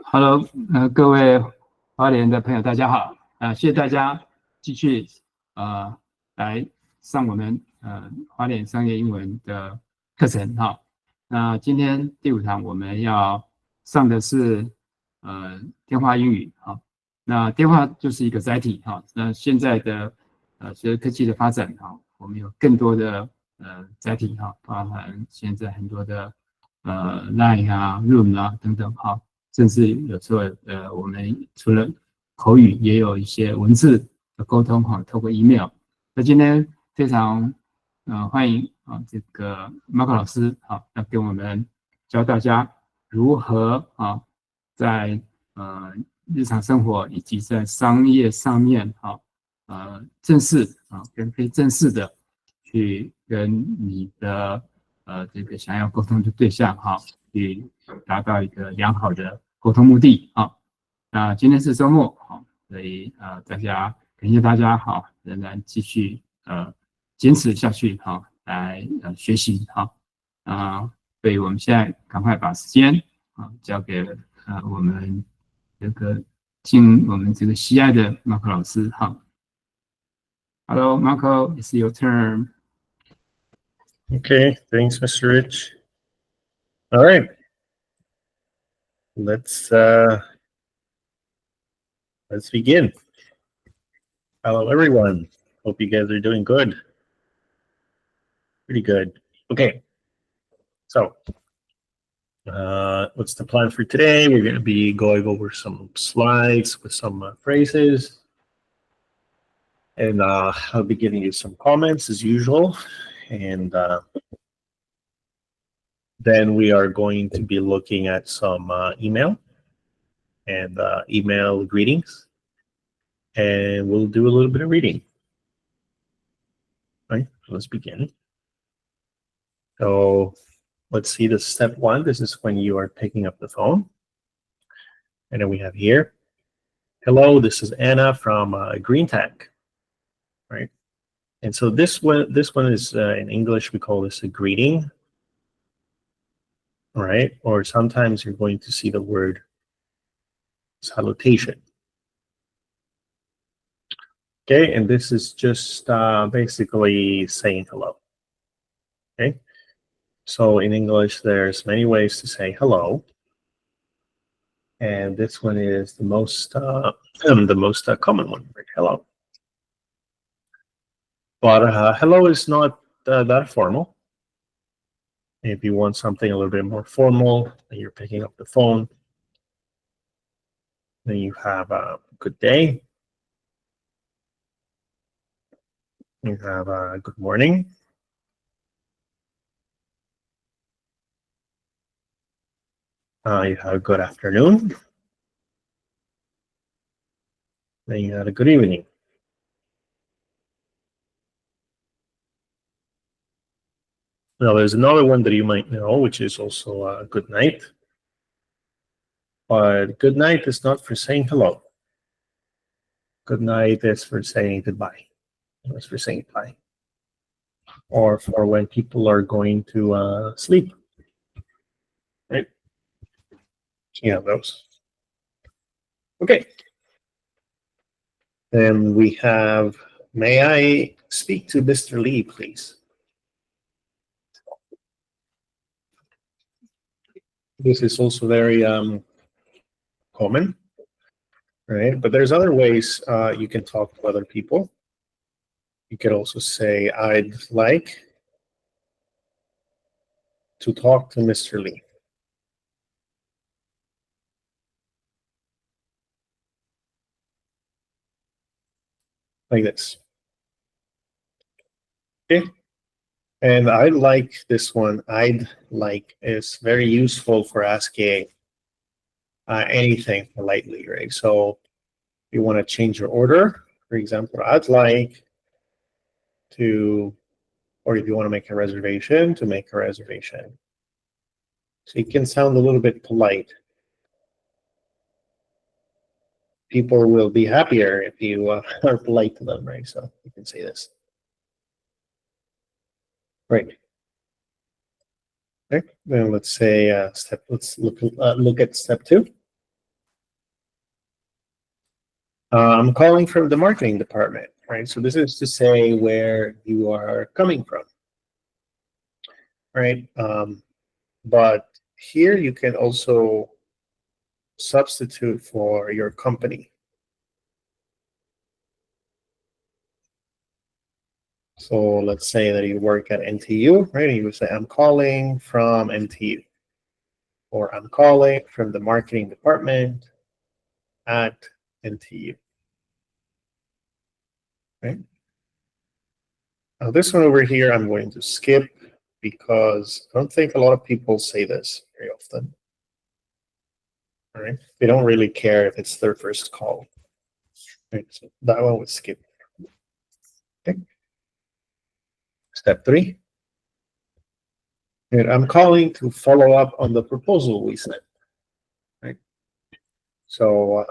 Hello，各位花莲的朋友，大家好，谢谢大家继续来上我们花莲商业英文的课程哈。那今天第5堂我们要上的是电话英语哈。那电话就是一个载体哈。那现在的随着科技的发展哈，我们有更多的载体哈，包含现在很多的Line 啊、Room 啊等等哈。甚至有时候，我们除了口语，也有一些文字的沟通哈，透过 email。那今天非常欢迎这个 Marco 老师要跟我们教大家如何在日常生活以及在商业上面正式跟非正式的去跟你的这个想要沟通的对象去达到一个良好的沟通目的那今天是周末所以大家感谢大家仍然继续坚持下去来学习所以我们现在赶快把时间交给我们这个我们这个喜爱的 Marco 老师Hello Marco, it's your turn. Okay, thanks, Mr. Rich. All right, let's begin. Hello, everyone. Hope you guys are doing good. Pretty good. Okay, so what's the plan for today? We're going to be going over some slides with some phrases, and I'll be giving you some comments as usual, and then we are going to be looking at some email and email greetings, and we'll do a little bit of reading. All right, let's begin. So let's see the step 1. This is when you are picking up the phone. And then we have here, hello, this is Anna from Green Tech, right? And so this one is in English, we call this a greeting, right? Or sometimes you're going to see the word salutation. Okay, and this is just basically saying hello. Okay, so in English, there's many ways to say hello, and this one is the most common one, right? Hello. But hello is not that formal. If you want something a little bit more formal, and you're picking up the phone, then you have a good day. You have a good morning. You have a good afternoon. Then you had a good evening. Now, there's another one that you might know, which is also a good night. But good night is not for saying hello. Good night is for saying goodbye. It's for saying bye. Or for when people are going to sleep. Right? Yeah, those. Okay. Then we have, may I speak to Mr. Lee, please? This is also very common, right? But there's other ways you can talk to other people. You could also say, I'd like to talk to Mr. Lee. Like this. Okay. And I like this one. I'd like is very useful for asking anything politely, right? So you want to change your order, for example, I'd like to, or if you want to make a reservation, to make a reservation. So it can sound a little bit polite. People will be happier if you are polite to them, right? So you can say this. Right. Okay. Then let's say let's look at step 2. I'm calling from the marketing department, right? So this is to say where you are coming from, right? But here you can also substitute for your company. So let's say that you work at NTU, right? And you would say, I'm calling from NTU, or I'm calling from the marketing department at NTU, right? Now this one over here, I'm going to skip because I don't think a lot of people say this very often. All right, they don't really care if it's their first call. Right, so that one was skipped. Okay. Step 3. And I'm calling to follow up on the proposal we sent. Right. So,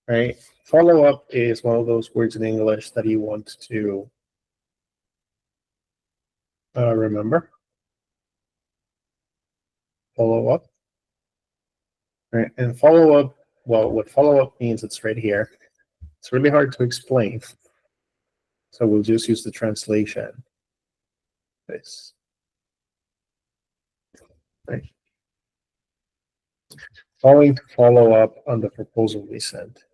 right, follow up is one of those words in English that you want to remember. Follow up. Right, and follow up. Well, what follow up means, it's right here. It's really hard to explain. So we'll just use the translation. This. Right. Following to follow up on the proposal we sent.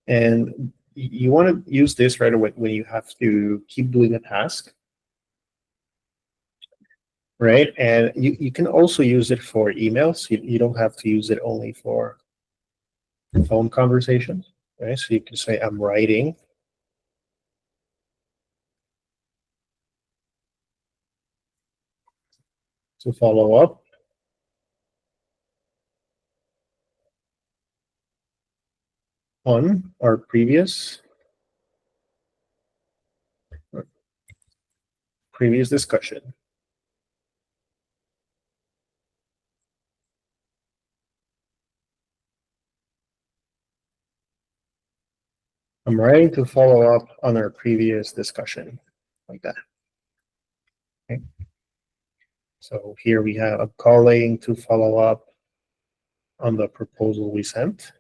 And you want to use this right away when you have to keep doing a task. Right. And you can also use it for emails. You don't have to use it only for phone conversations. Right. So you can say, I'm writing to follow up on our previous discussion. I'm writing to follow up on our previous discussion, like that. Okay. So here we have, I'm calling to follow up on the proposal we sent.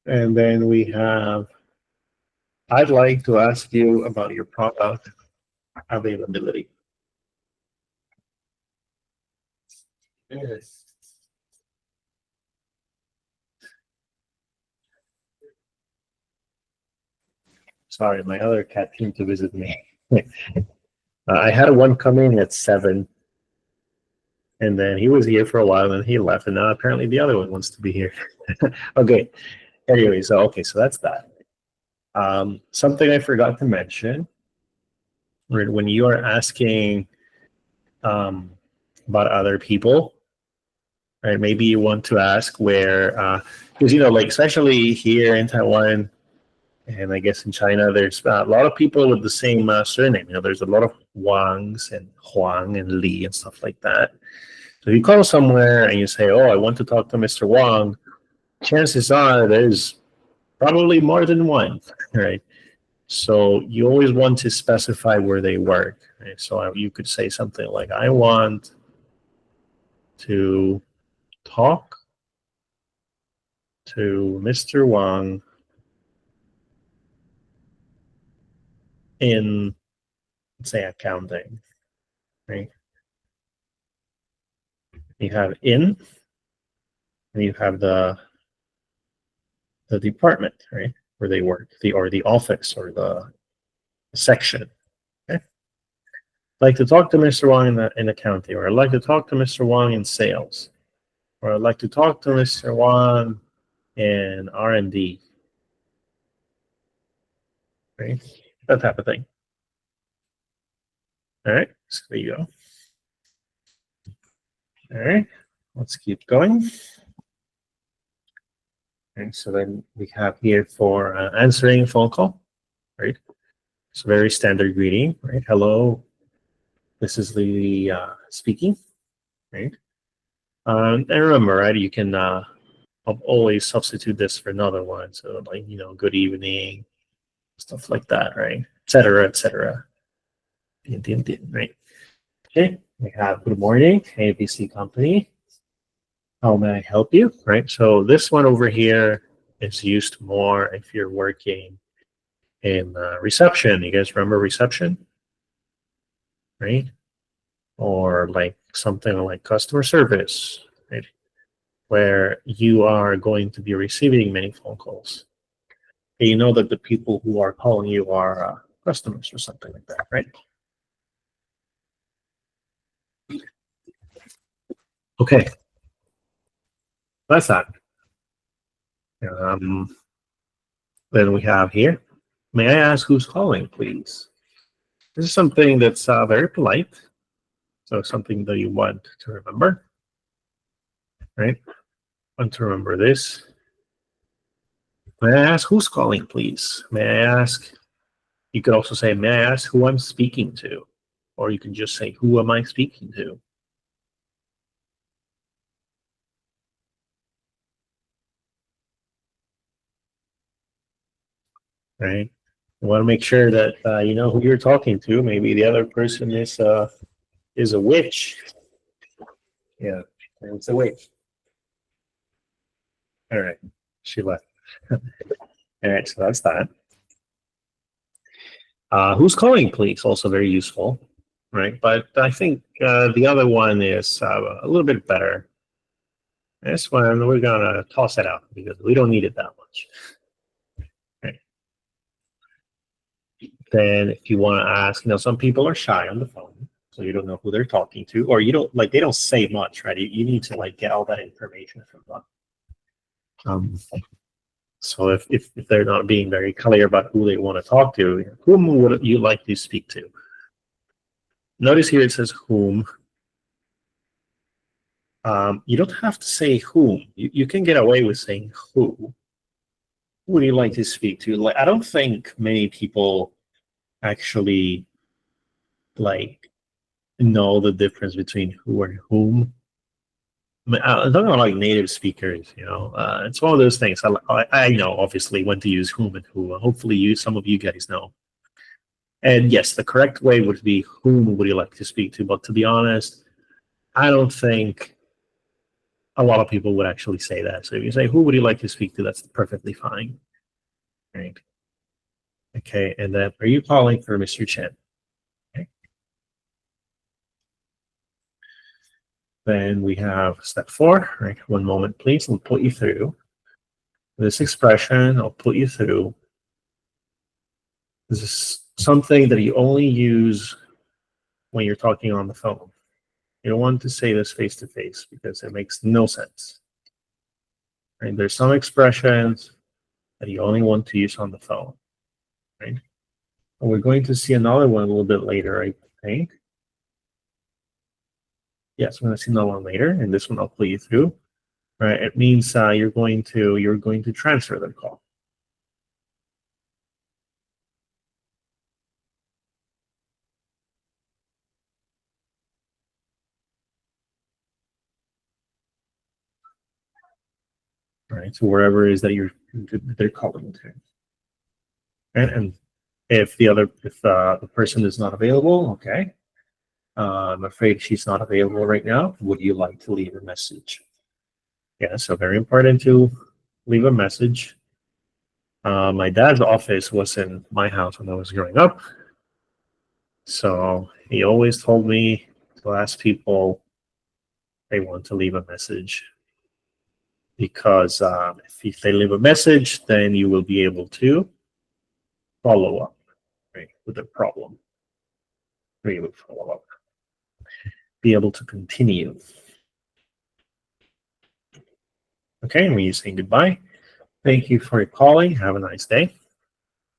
And then we have, I'd like to ask you about your product availability. Yes. Sorry, my other cat came to visit me. I had one come in at 7, and then he was here for a while, and he left, and now apparently the other one wants to be here. Okay. Anyway, so that's that. Something I forgot to mention, when you are asking about other people, right? Maybe you want to ask where, because like especially here in Taiwan, and I guess in China, there's a lot of people with the same surname. There's a lot of Wangs and Huang and Li and stuff like that. So if you call somewhere and you say, "Oh, I want to talk to Mr. Wang," chances are there's probably more than one, right? So you always want to specify where they work. Right? So you could say something like, "I want to talk to Mr. Wang in, let's say, accounting." Right? You have in, and you have the department, right, where they work, or the office, or the section. Okay. I'd like to talk to Mr. Wang in accounting, or I'd like to talk to Mr. Wang in sales, or I'd like to talk to Mr. Wang in R&D. Right? That type of thing. All right, so there you go. All right, let's keep going. And so then we have here for answering a phone call, right? It's a very standard greeting, right? Hello, this is the speaking, right? And remember, right, you can always substitute this for another one. So like, good evening, stuff like that, right? Etc. Etc. Right? Okay, we have good morning, ABC company. How may I help you? Right. So this one over here is used more if you're working in reception. You guys remember reception? Right. Or like something like customer service, right? Where you are going to be receiving many phone calls. And you know that the people who are calling you are customers or something like that, right? Okay, that's that. Um, then we have here, may I ask who's calling, please? This is something that's very polite. So something that you want to remember, right? Want to remember this. May I ask who's calling, please? May I ask? You could also say, may I ask who I'm speaking to? Or you can just say, who am I speaking to? Right? You want to make sure that you know who you're talking to. Maybe the other person is a witch. Yeah, it's a witch. All right, she left. All right, so that's that. Who's calling, please? Also very useful, right? But I think the other one is a little bit better. This one we're gonna toss it out because we don't need it that much. Right. Then if you want to ask, some people are shy on the phone, so you don't know who they're talking to, or you don't they don't say much, right? You need to get all that information from them. So if they're not being very clear about who they want to talk to, whom would you like to speak to? Notice here it says whom. You don't have to say whom. You can get away with saying who. Who would you like to speak to? I don't think many people actually know the difference between who and whom. I'm talking about native speakers. It's one of those things. I know obviously when to use whom and who. Hopefully, some of you guys know. And yes, the correct way would be whom would you like to speak to. But to be honest, I don't think a lot of people would actually say that. So if you say who would you like to speak to, that's perfectly fine. Right. Okay. And then are you calling for Mr. Chen? Okay. Then we have step 4. Right. One moment, please. I'll put you through this expression. I'll put you through. This is something that you only use when you're talking on the phone. You don't want to say this face to face because it makes no sense. Right? There's some expressions that you only want to use on the phone. Right? And we're going to see another one a little bit later, I think. Yes, we're going to see another one later, and this one I'll put you through. Right? It means you're going to transfer the call. Right? So wherever it is that they're calling to. Right? And if the person is not available, okay. I'm afraid she's not available right now. Would you like to leave a message? Yeah, so very important to leave a message. My dad's office was in my house when I was growing up. So he always told me to ask people if they want to leave a message. Because if they leave a message, then you will be able to follow up, right, with the problem. Be able to follow up. Be able to continue. Okay, and when you're saying goodbye, thank you for your calling. Have a nice day.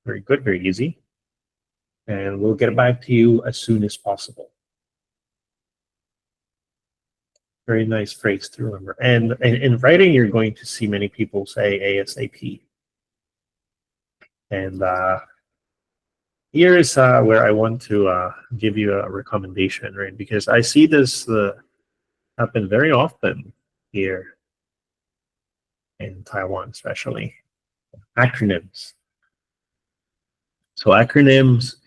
Very good, very easy. And we'll get back to you as soon as possible. Very nice phrase to remember. And in writing, you're going to see many people say ASAP. And here is where I want to give you a recommendation, right? Because I see this happen very often here in Taiwan, especially acronyms. So acronyms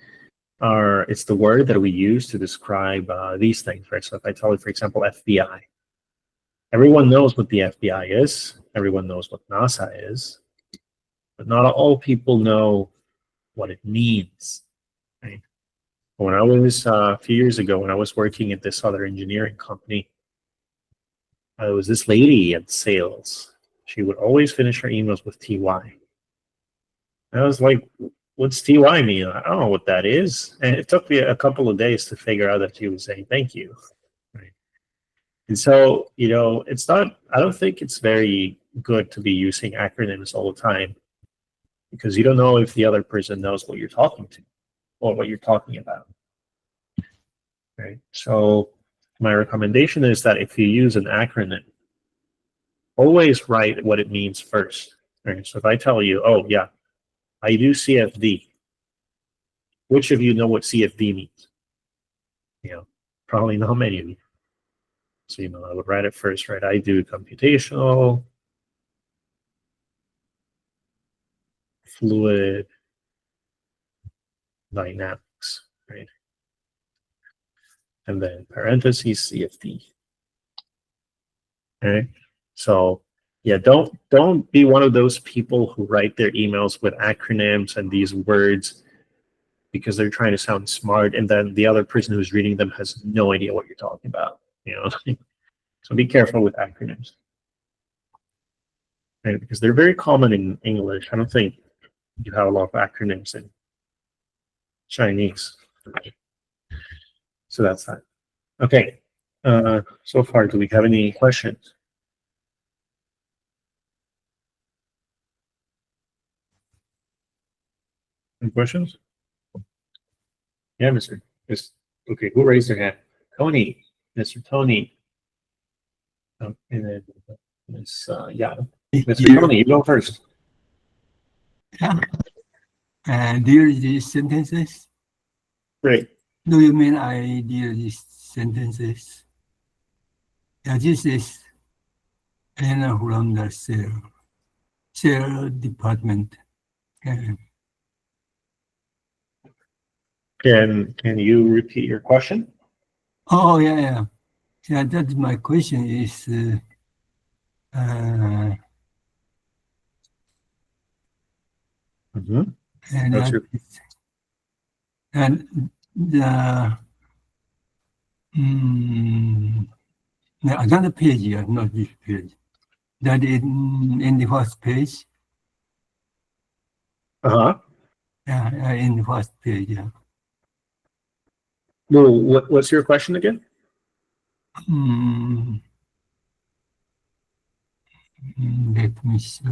it's the word that we use to describe these things, right? So if I tell you, for example, FBI, Everyone knows what the FBI is. Everyone knows what NASA is. But not all people know what it means. Right? When I was a few years ago, when I was working at this other engineering company, there was this lady at sales. She would always finish her emails with TY. I was like, what's TY mean? I don't know what that is. And it took me a couple of days to figure out that she was saying thank you. Right. And so, it's not, I don't think it's very good to be using acronyms all the time because you don't know if the other person knows what you're talking to or what you're talking about. Right. So my recommendation is that if you use an acronym, always write what it means first. Right. So if I tell you, oh yeah, I do CFD, which of you know what CFD means? Probably not many of you. So I would write it first, right? I do computational fluid dynamics, right? And then parentheses CFD. Okay. So yeah, don't be one of those people who write their emails with acronyms and these words because they're trying to sound smart, and then the other person who's reading them has no idea what you're talking about. So be careful with acronyms, right? Because they're very common in English. I don't think you have a lot of acronyms in Chinese. So that's that. Okay. So far, do we have any questions? Any questions? Yeah, Mr. Yes. Okay, who raised their hand? Tony, Mr. Tony. And then yeah, Mr. Tony, you go first. Yeah. And deal these sentences? Great. Do you mean I deal these sentences? Yeah, this is Anna from the sale department. Can you repeat your question? Oh, yeah. Yeah, that's my question is, and What's that is, and the another page here, not this page. That in the first page. Yeah, in the first page. Yeah. No, what's your question again? Let me see.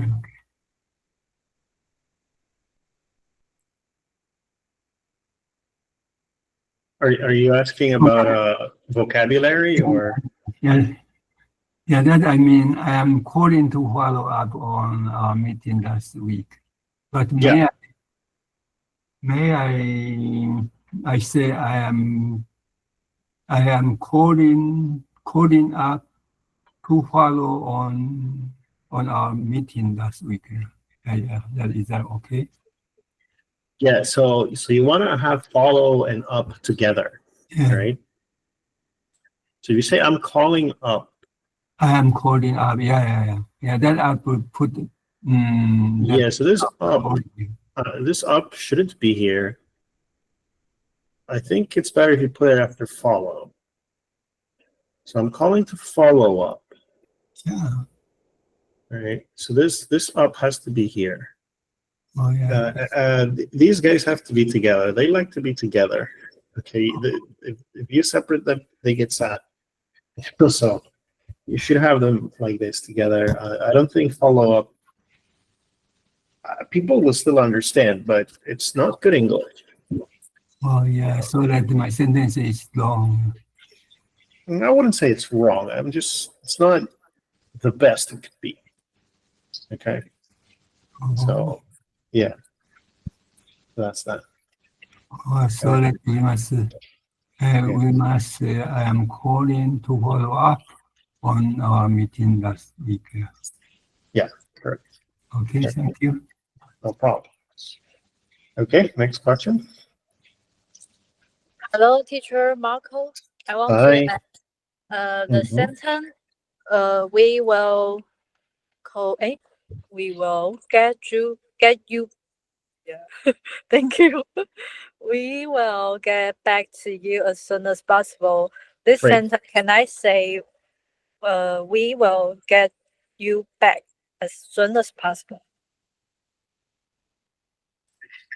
Are you asking about vocabulary or? Yeah, that I mean, I am calling to follow up on our meeting last week. But may I say I am calling up to follow on our meeting last week. Is that okay? Yeah, so you want to have follow and up together, right? So you say I'm calling up. I am calling up. Yeah. Then I would put. Yeah. So this up shouldn't be here. I think it's better if you put it after follow. So I'm calling to follow up. Yeah. All right. So this up has to be here. Oh yeah. These guys have to be together. They like to be together. Okay. If you separate them, they get sad. So you should have them like this together. I don't think follow up. People will still understand, but it's not good English. Oh yeah. So that my sentence is long. I wouldn't say it's wrong. It's not the best it could be. Okay. So yeah, that's that. So that we must say I am calling to follow up on our meeting last week. Yeah, correct. Okay, thank you. No problem. Okay, next question. Hello, teacher Marco. I want to add the sentence We will call. We will get you. Yeah. Thank you. We will get back to you as soon as possible. This Great. sentence, can I say, we will get you back as soon as possible?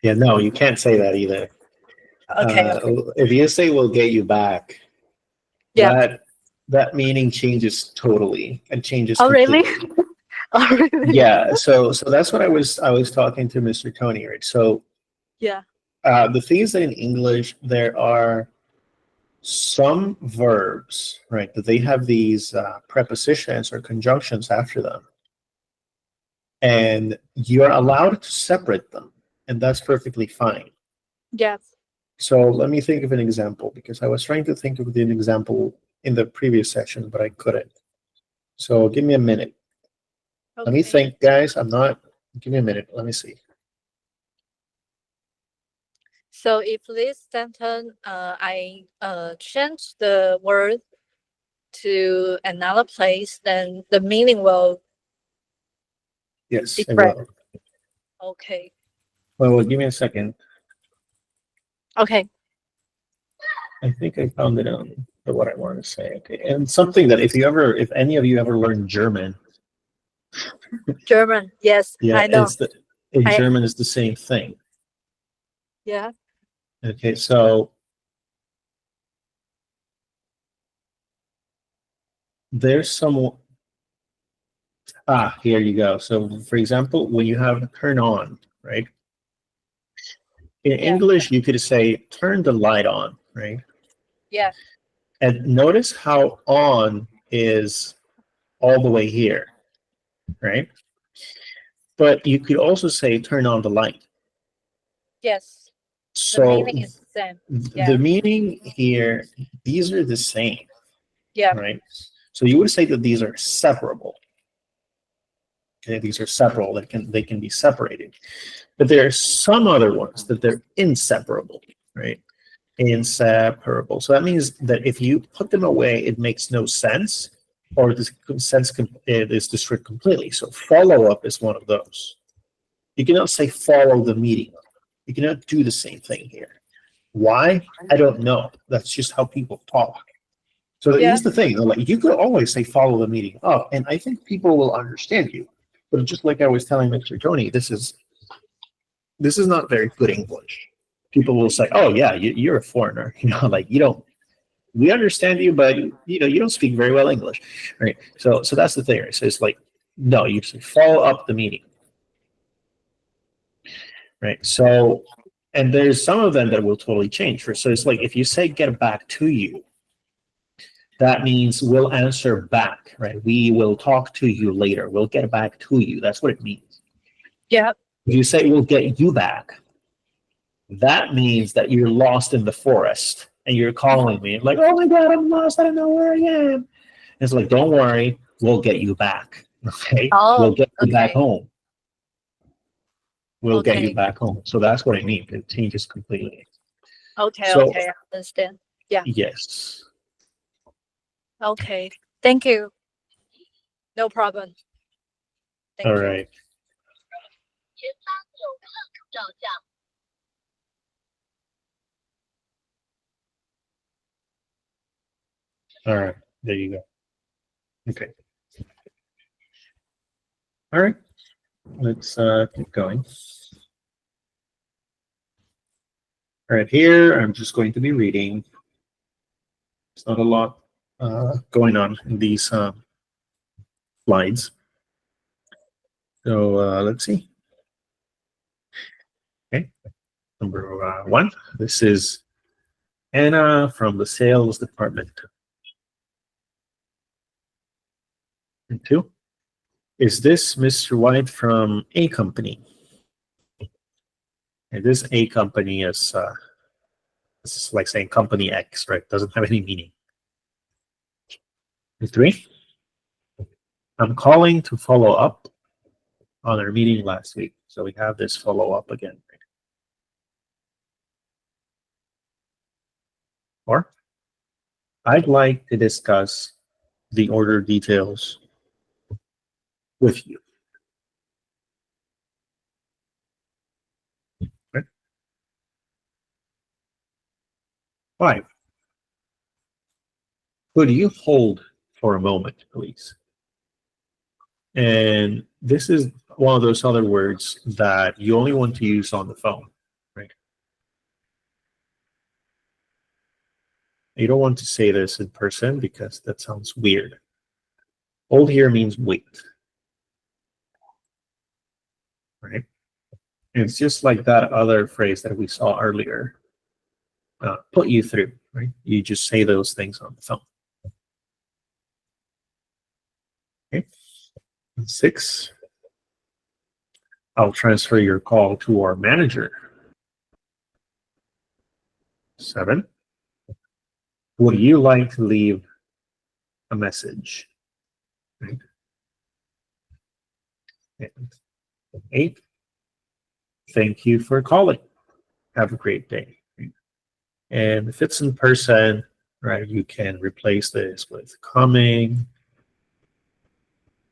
Yeah, no, you can't say that either. Okay. If you say we'll get you back, Yeah. that meaning changes totally and changes Oh, really? completely. Oh, really? Yeah, so that's what I was talking to Mr. Tony, right? So Yeah. the thing is that in English there are some verbs, right, that they have these prepositions or conjunctions after them, and you're allowed to separate them, and that's perfectly fine. Yeah. So let me think of an example, because I was trying to think of an example in the previous session, but I couldn't. So give me a minute. Let me Okay. think, guys. Give me a minute. Let me see. So if this sentence, I change the word to another place, then the meaning will Yes, I different. will. Okay. Well, give me a second. Okay. I think I found it on what I wanted to say. Okay, and something that if any of you ever learned German, German. Yes, yeah, I know. in I German is the same thing. yeah. Okay, so there's some. Here you go. So, for example, when you have turn on, right? In Yeah. English, you could say turn the light on, right? Yeah. And notice how on is all the way here, right? But you could also say turn on the light. Yes. The So meaning is the same. Yeah. the meaning here, these are the same, Yeah. right? So you would say that these are separable. Okay, these are separable. They can be separated. But there are some other ones that they're inseparable, right? Inseparable. So that means that if you put them away, it makes no sense, or the sense it is destroyed completely. So follow up is one of those. You cannot say follow the meeting up. You cannot do the same thing here. Why? I don't know. That's just how people talk. So Yeah. here's the thing: like you could always say follow the meeting up, and I think people will understand you. But just like I was telling Mr. Tony, this is not very good English. People will say, "Oh yeah, you're a foreigner," like you don't. We understand you, but you don't speak very well English, right? So that's the thing, right? So it's like, no, you just follow up the meeting, right? So, and there's some of them that will totally change. So it's like if you say get back to you, that means we'll answer back, right? We will talk to you later. We'll get back to you. That's what it means. Yeah. If you say we'll get you back, that means that you're lost in the forest and you're calling me like, oh my God, I'm lost. I don't know where I am. It's like, don't worry, we'll get you back. Okay. We'll Oh. get you back Okay. home. We'll get you Okay. back home. So that's what I mean. It changes completely. Okay. So Okay. I understand. Yeah. yes. Okay. Thank you. No problem. Thank All you. right. All right. There you go. Okay. All right. Let's keep going. All right. Here, I'm just going to be reading. There's not a lot going on in these slides. So let's see. Okay. Number 1. This is Anna from the sales department. And 2. Is this Mr. White from A company? And this A company is this is like saying company X, right? Doesn't have any meaning. And 3. I'm calling to follow up on our meeting last week. So we have this follow up again. Or I'd like to discuss the order details with you. Okay. 5. Could you hold for a moment, please? And this is one of those other words that you only want to use on the phone, right? You don't want to say this in person because that sounds weird. Hold here means wait, right? And it's just like that other phrase that we saw earlier. Put you through, right? You just say those things on the phone. Okay. 6. I'll transfer your call to our manager. 7. Would you like to leave a message? Right. And 8. Thank you for calling. Have a great day. And if it's in person, right, you can replace this with coming,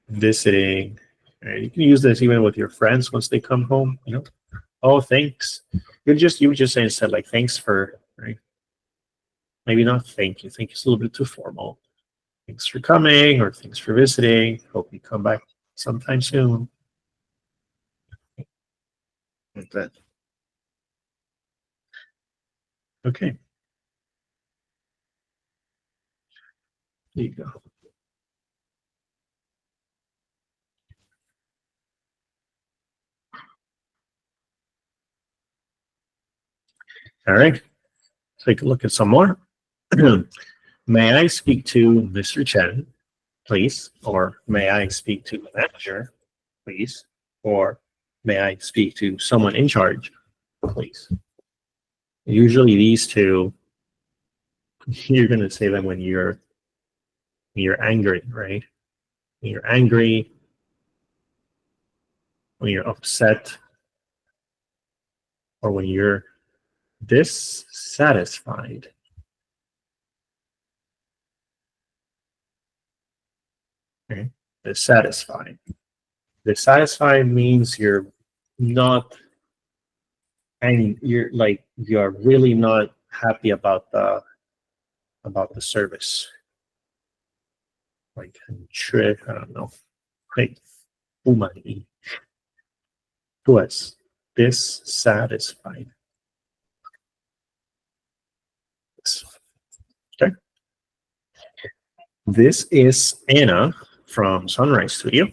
visiting. Right? You can use this even with your friends once they come home. You know, oh, thanks. You would just say instead like thanks for, right? Maybe not thank you. Thank you is a little bit too formal. Thanks for coming or thanks for visiting. Hope you come back sometime soon. Like that. Okay. There you go. All right. Take a look at some more. May I speak to Mr. Chen, please? Or may I speak to the manager, please? Or may I speak to someone in charge, please? Usually these two, you're going to say them when you're angry, right? When you're angry, when you're upset, or when you're dissatisfied. Okay? Dissatisfied. Dissatisfied means you're not, and you're really not happy about the service. Like trick, I don't know. Like umani. Who is dissatisfied? Okay. This is Anna from Sunrise Studio,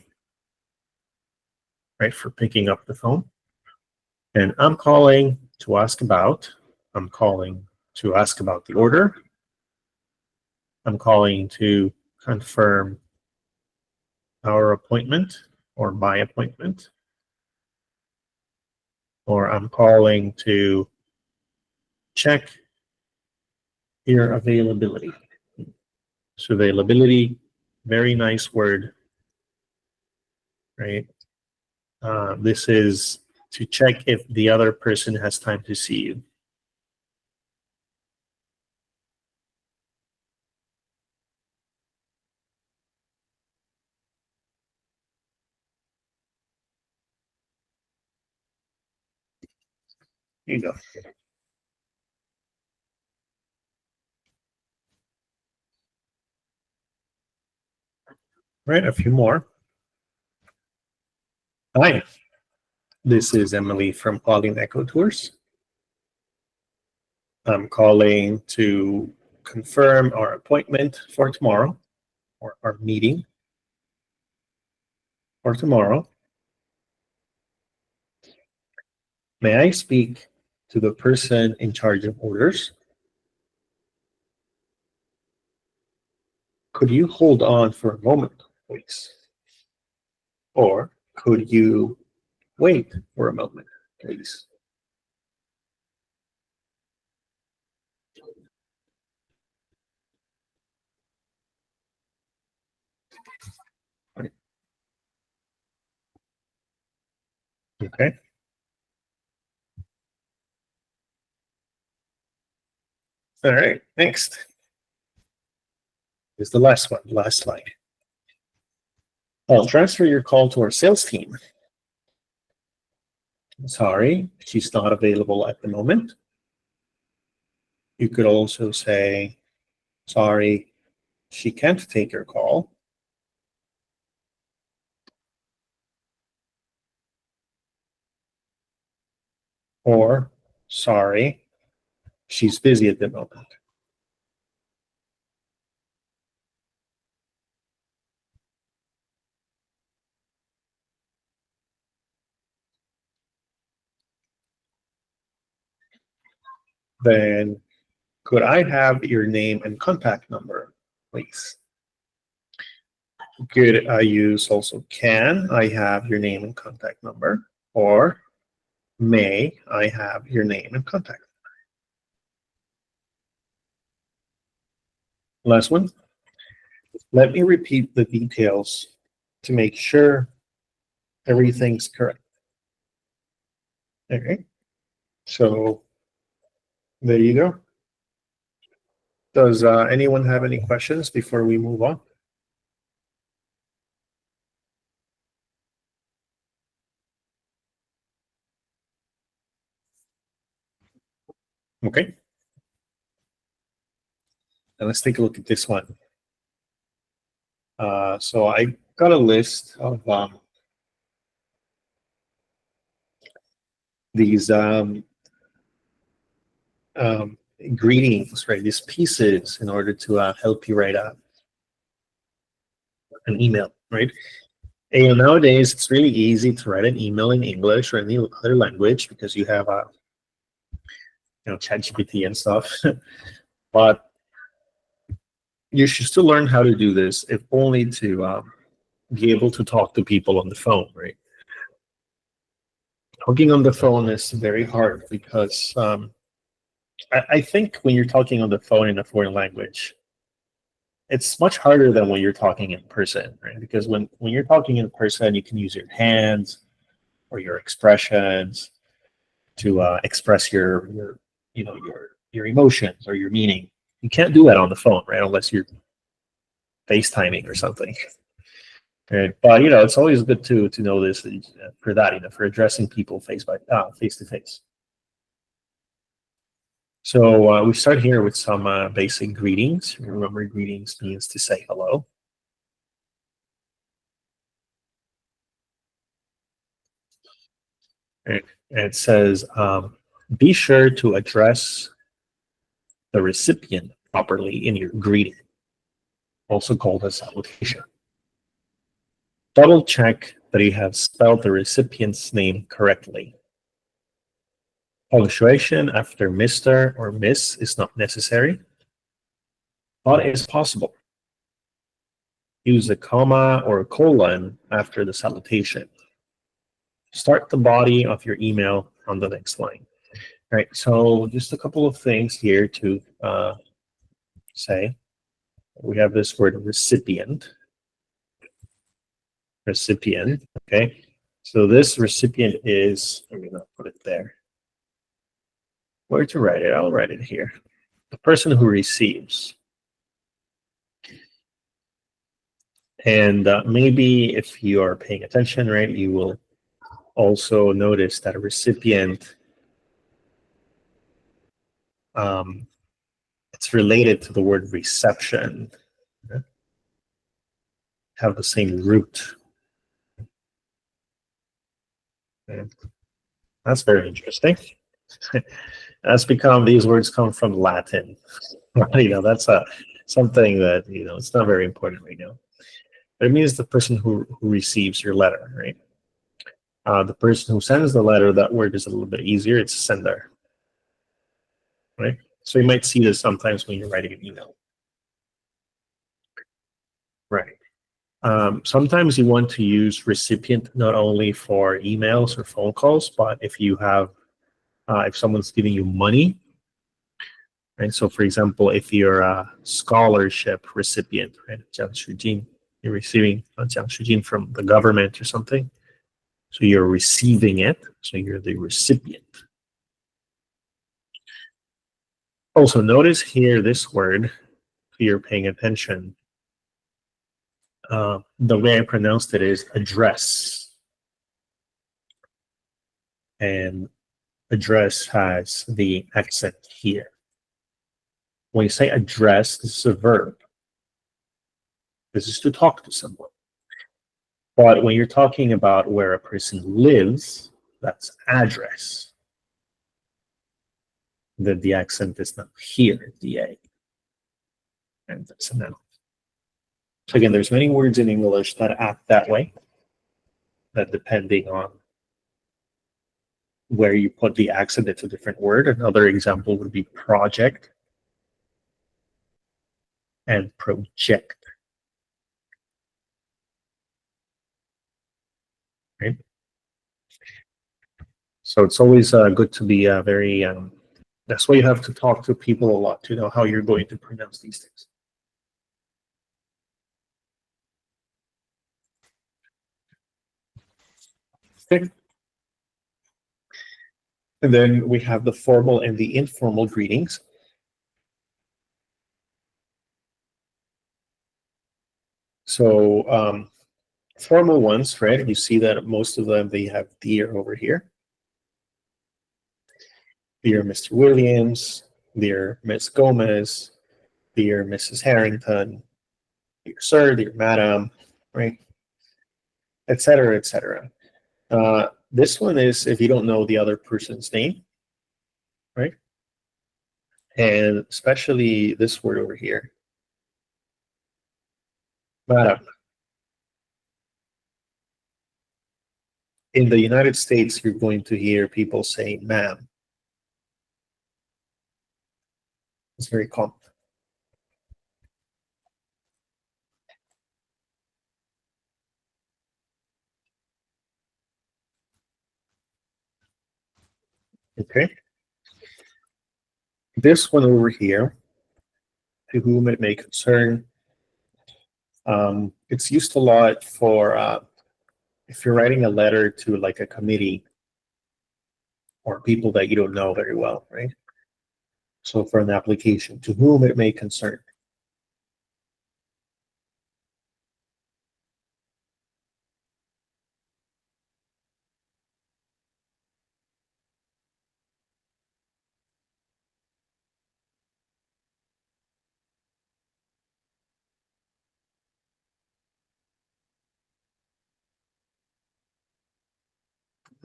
right, for picking up the phone. And I'm calling to ask about the order. I'm calling to confirm our appointment or my appointment. Or I'm calling to check your availability. So availability, very nice word, right? This is to check if the other person has time to see you. Here you go. Right, a few more. Hi, this is Emily from Pauline Echo Tours. I'm calling to confirm our appointment for tomorrow, or our meeting for tomorrow. May I speak to the person in charge of orders? Could you hold on for a moment, please? Or could you wait for a moment, please? Okay. All right, next. is the last one, last slide. I'll transfer your call to our sales team. Sorry, she's not available at the moment. You could also say, sorry, she can't take your call. Or, sorry, she's busy at the moment. Then could I have your name and contact number, please? Could I use also can I have your name and contact number? Or may I have your name and contact number? Last one. Let me repeat the details to make sure everything's correct. Okay. So there you go. Does anyone have any questions before we move on? Okay. Now let's take a look at this one. So I got a list of these greetings, right? These pieces in order to help you write an email, right? And nowadays, it's really easy to write an email in English or any other language because you have ChatGPT and stuff. But you should still learn how to do this, if only to be able to talk to people on the phone, right? Talking on the phone is very hard because I think when you're talking on the phone in a foreign language, it's much harder than when you're talking in person, right? Because when you're talking in person, you can use your hands or your expressions to express your emotions or your meaning. You can't do that on the phone, right? Unless you're FaceTiming or something. Right? But it's always good to know this for that, for addressing people face to face. So we start here with some basic greetings. Remember, greetings means to say hello. And it says, be sure to address the recipient properly in your greeting, also called a salutation. Double check that you have spelled the recipient's name correctly. Punctuation after Mr. or Miss is not necessary, but is possible. Use a comma or a colon after the salutation. Start the body of your email on the next line. All right, so just a couple of things here to say. We have this word recipient. Recipient, okay? So this recipient is, I'm going to put it there. Where to write it? I'll write it here. The person who receives. And maybe if you are paying attention, right, you will also notice that a recipient, it's related to the word reception. Okay? Have the same root. Okay. That's very interesting. These words come from Latin. That's something that, it's not very important right now. But it means the person who receives your letter, right? The person who sends the letter, that word is a little bit easier. It's sender, right? So you might see this sometimes when you're writing an email. Right. Sometimes you want to use recipient not only for emails or phone calls, but if you have, if someone's giving you money, right? So for example, if you're a scholarship recipient, right? 奖学金, you're receiving a 奖学金 from the government or something. So you're receiving it, so you're the recipient. Also notice here this word, if you're paying attention, The way I pronounced it is address. And address has the accent here. When you say address, this is a verb. This is to talk to someone. But when you're talking about where a person lives, that's address. The accent is not here, the A. And that's a noun. So again, there's many words in English that act that way, that depending on where you put the accent, it's a different word. Another example would be project and project. Right? So it's always good to be very, that's why you have to talk to people a lot to know how you're going to pronounce these things. Okay. And then we have the formal and the informal greetings. So formal ones, right? You see that most of them, they have dear over here. Dear Mr. Williams, dear Miss Gomez, dear Mrs. Harrington, dear sir, dear madam, right? Etc., etc. This one is if you don't know the other person's name, right? And especially this word over here, madam. In the United States, you're going to hear people say ma'am. It's very common. Okay. This one over here, to whom it may concern, it's used a lot for if you're writing a letter to like a committee or people that you don't know very well, right? So for an application, to whom it may concern.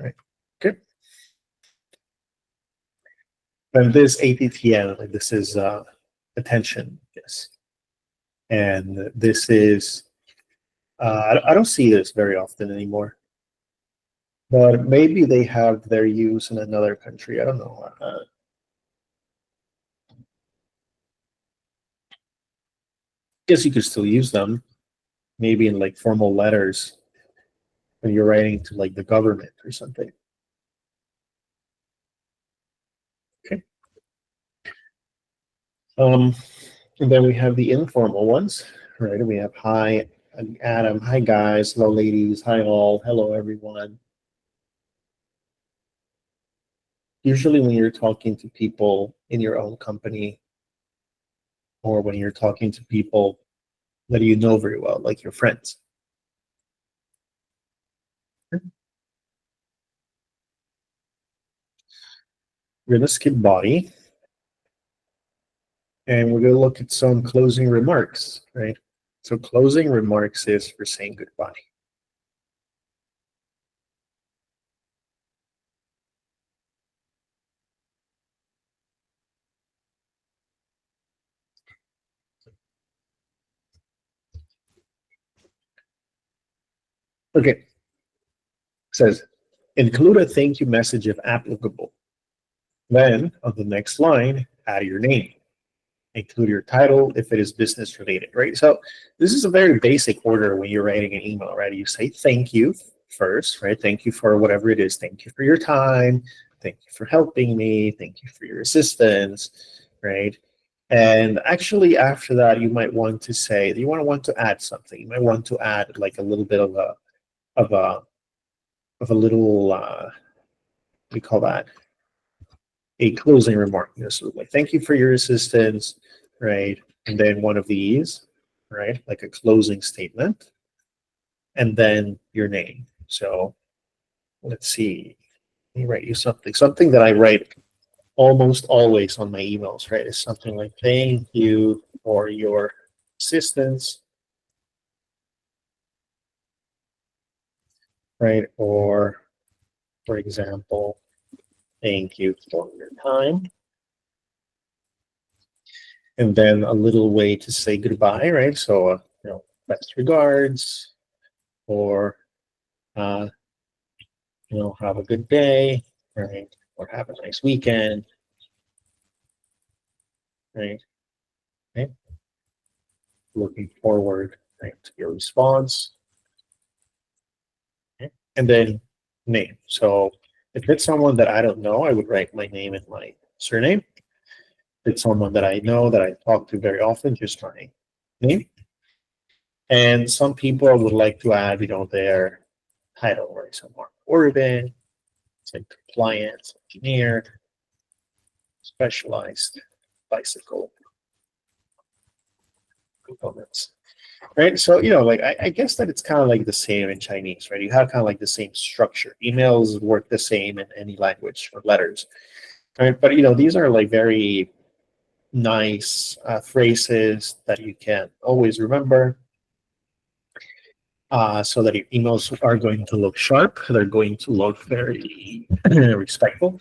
Right. Okay. And this ATTN, like this is attention, yes. And this is, I don't see this very often anymore. But maybe they have their use in another country. I don't know. Guess you could still use them, maybe in like formal letters when you're writing to like the government or something. Okay. And then we have the informal ones, right? We have hi, Adam, hi guys, hello ladies, hi all, hello everyone. Usually when you're talking to people in your own company or when you're talking to people that you know very well, like your friends. We're going to skip body. And we're going to look at some closing remarks, right? So closing remarks is for saying goodbye. Okay. It says, include a thank you message if applicable. Then, on the next line, add your name. Include your title if it is business related, right? So this is a very basic order when you're writing an email, right? You say thank you first, right? Thank you for whatever it is. Thank you for your time. Thank you for helping me. Thank you for your assistance, right? And actually after that, you might want to say, you want to add something. You might want to add like a little bit of a little, we call that a closing remark. You know, so like, thank you for your assistance, right? And then one of these, right? Like a closing statement, and then your name. So let's see. Let me write you something. Something that I write almost always on my emails, right? Is something like thank you for your assistance, right? Or for example, thank you for your time. And then a little way to say goodbye, right? So, best regards, or, have a good day, right? Or have a nice weekend, right? Okay. Looking forward, right, to your response. Okay. And then name. So if it's someone that I don't know, I would write my name and my surname. If it's someone that I know that I talk to very often, just my name. And some people would like to add, their title, right? Some more urban, it's like compliance engineer, specialized bicycle components, right? So, like I guess that it's kind of like the same in Chinese, right? You have kind of like the same structure. Emails work the same in any language or letters, right? But, these are like very nice phrases that you can always remember. So that your emails are going to look sharp. They're going to look very respectful.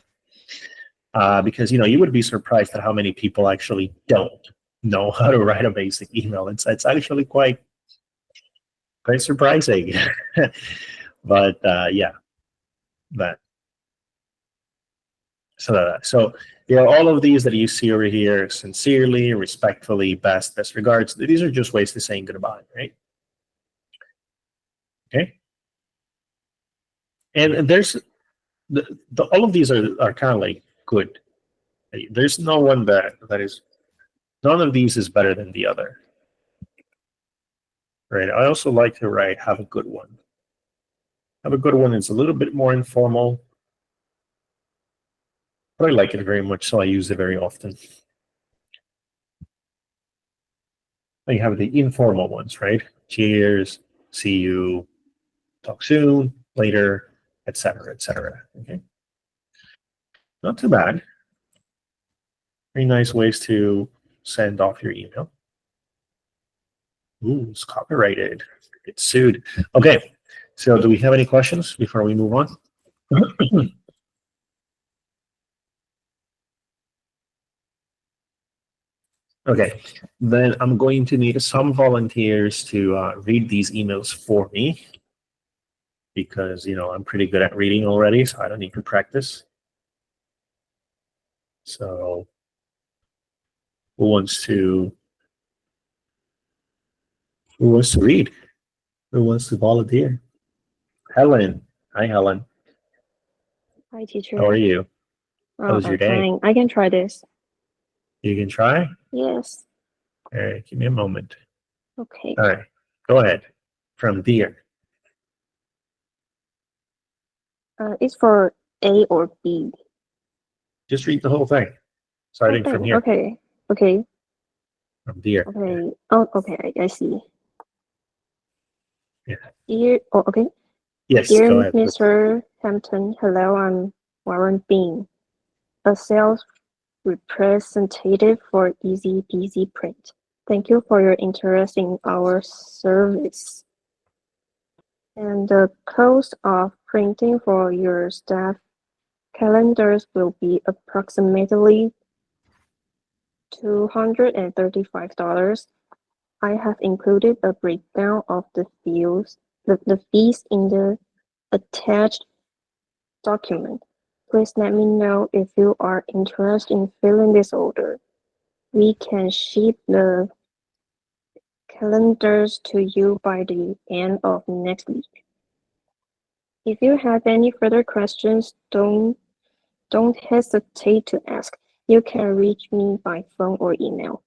Because you would be surprised at how many people actually don't know how to write a basic email. It's actually quite surprising. But yeah, that. So all of these that you see over here, sincerely, respectfully, best regards. These are just ways to saying goodbye, right? Okay. And there's all of these are kind of like good. There's no one that is, none of these is better than the other. Right. I also like to write have a good one. Have a good one is a little bit more informal, but I like it very much, so I use it very often. Then you have the informal ones, right? Cheers, see you, talk soon, later, etc., etc. Okay. Not too bad. Very nice ways to send off your email. Ooh, it's copyrighted. Get sued. Okay. So do we have any questions before we move on? Okay, then I'm going to need some volunteers to read these emails for me, because I'm pretty good at reading already, so I don't need to practice. So who wants to read? Who wants to volunteer? Helen. Hi, Helen. Hi, teacher. How are you? How was your I'm day? fine. I can try this. You can try? Yes. All right, give me a moment. Okay. All right, go ahead. From Dear. It's for A or B. Just read the whole thing, starting from here. Okay. Okay. From Dear. Okay. Oh, okay. I see. Yeah. Dear. Oh, okay. Yes, Dear go ahead. Mr. Hampton, hello. I'm Warren Bean, a sales representative for Easy Peasy Print. Thank you for your interest in our service. And the cost of printing for your staff calendars will be approximately $235. I have included a breakdown of the fees in the attached document. Please let me know if you are interested in filling this order. We can ship the calendars to you by the end of next week. If you have any further questions, don't hesitate to ask. You can reach me by phone or email.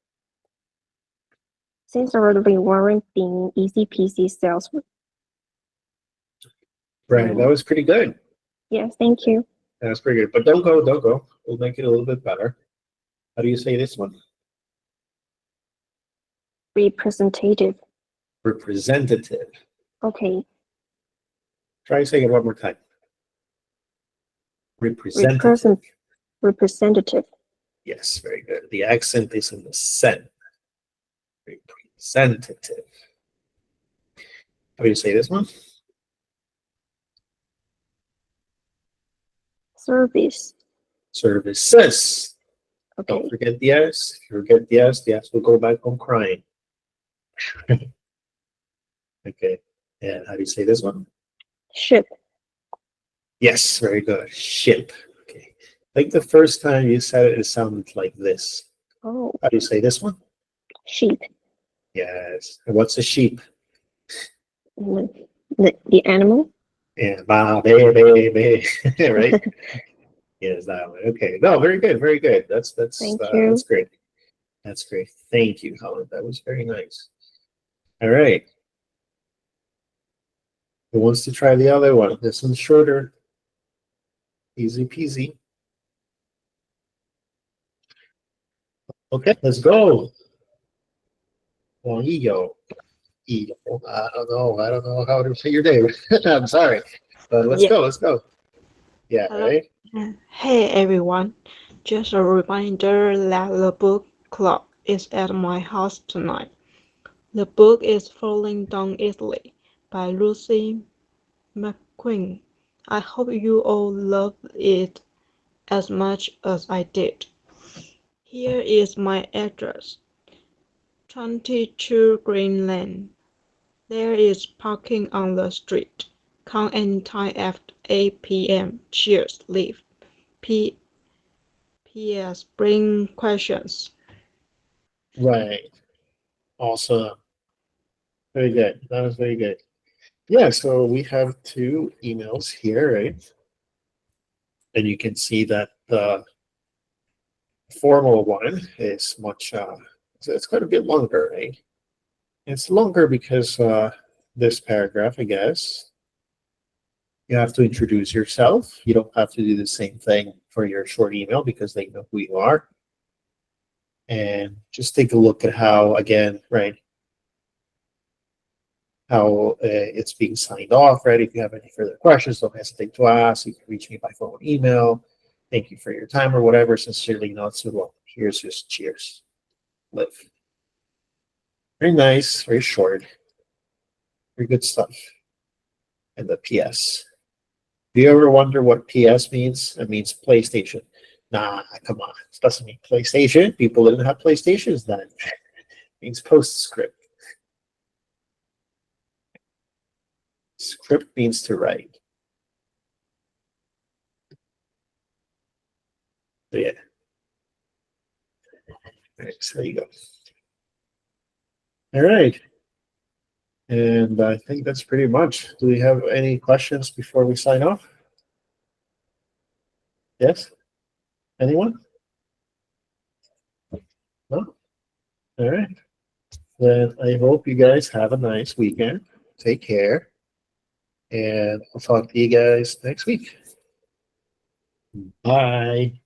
Sincerely, Warren Bean, Easy Peasy Sales. Right, that was pretty good. Yes, thank you. That was pretty good. But don't go. We'll make it a little bit better. How do you say this one? Representative. Representative. Okay. Try saying it one more time. Representative. Representative. Yes, very good. The accent is in the sen. Representative. How do you say this one? Service. Services. Okay. Don't forget the S. If you forget the S will go back home crying. Okay. And how do you say this one? Ship. Yes, very good. Ship. Okay. I think the first time you said it, it sounded like this. Oh, How do you say this one? sheep. Yes. And what's a sheep? The animal. Yeah, ba, be, right? Yes, that one. Okay. No, very good, very good. That's Thank you. that's great. That's great. Thank you, Helen. That was very nice. All right. Who wants to try the other one? This one's shorter. Easy peasy. Okay, let's go. Well, Ego. I don't know how to say your name. I'm sorry. But let's Yeah. go, let's go. Yeah, Hello. right? Hey everyone, just a reminder that the book club is at my house tonight. The book is Falling Down Italy by Lucy McQueen. I hope you all love it as much as I did. Here is my address, 22 Green Lane. There is parking on the street. Come anytime after 8 p.m. Cheers, leave. P.S. Bring questions. Right. Awesome. Very good. That was very good. Yeah, so we have two emails here, right? And you can see that the formal one is much, it's quite a bit longer, right? It's longer because this paragraph, I guess, you have to introduce yourself. You don't have to do the same thing for your short email because they know who you are. And just take a look at how, again, right, how it's being signed off, right? If you have any further questions, don't hesitate to ask. You can reach me by phone or email. Thank you for your time or whatever. Sincerely, not so long. Here's just cheers. Live. Very nice, very short, very good stuff. And the PS. Do you ever wonder what PS means? It means PlayStation. Nah, come on. It doesn't mean PlayStation. People didn't have PlayStations then. It means postscript. Script means to write. So yeah. All right, so there you go. All right. And I think that's pretty much. Do we have any questions before we sign off? Yes? Anyone? No? All right. Then I hope you guys have a nice weekend. Take care. And I'll talk to you guys next week. Bye.